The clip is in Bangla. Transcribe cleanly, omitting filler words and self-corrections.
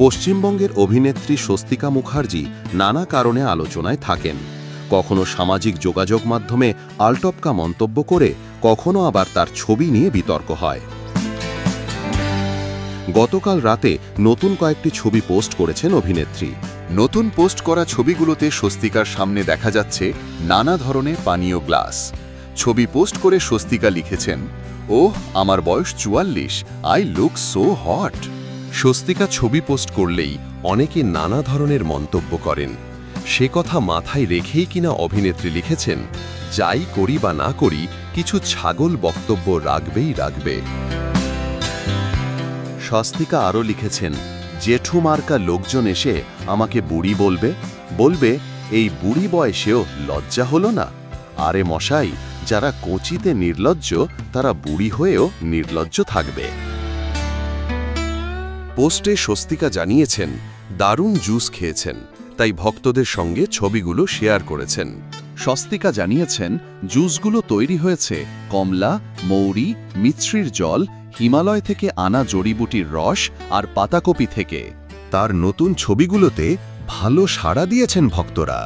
পশ্চিমবঙ্গের অভিনেত্রী স্বস্তিকা মুখার্জি নানা কারণে আলোচনায় থাকেন। কখনো সামাজিক যোগাযোগ মাধ্যমে আলটপকা মন্তব্য করে, কখনো আবার তার ছবি নিয়ে বিতর্ক হয়। গতকাল রাতে নতুন কয়েকটি ছবি পোস্ট করেছেন অভিনেত্রী। নতুন পোস্ট করা ছবিগুলোতে স্বস্তিকার সামনে দেখা যাচ্ছে নানা ধরনের পানীয় গ্লাস। ছবি পোস্ট করে স্বস্তিকা লিখেছেন, ওহ আমার বয়স 44, I look so hot. Swastika ছবি পোস্ট করলেই অনেকে নানা ধরনের মন্তব্য করেন। সে কথা মাথায় রেখেই কিনা অভিনেত্রী লিখেছেন, যাই করি বা না করি কিছু ছাগল বক্তব্য রাখবে। স্বস্তিকা আরও লিখেছেন, জেঠু মার্কা লোকজন এসে আমাকে বুড়ি বলবে এই বুড়ি বয়সেও লজ্জা হলো না? আরে মশাই, যারা কোচিতে নির্লজ্জ তারা বুড়ি হয়েও নির্লজ্জ থাকবে। পোস্টে স্বস্তিকা জানিয়েছেন, দারুণ জুস খেয়েছেন, তাই ভক্তদের সঙ্গে ছবিগুলো শেয়ার করেছেন। স্বস্তিকা জানিয়েছেন, জুসগুলো তৈরি হয়েছে কমলা, মৌরি, মিছরির জল, হিমালয় থেকে আনা জড়িবুটির রস আর পাতাকপি থেকে। তার নতুন ছবিগুলোতে ভালো সাড়া দিয়েছেন ভক্তরা।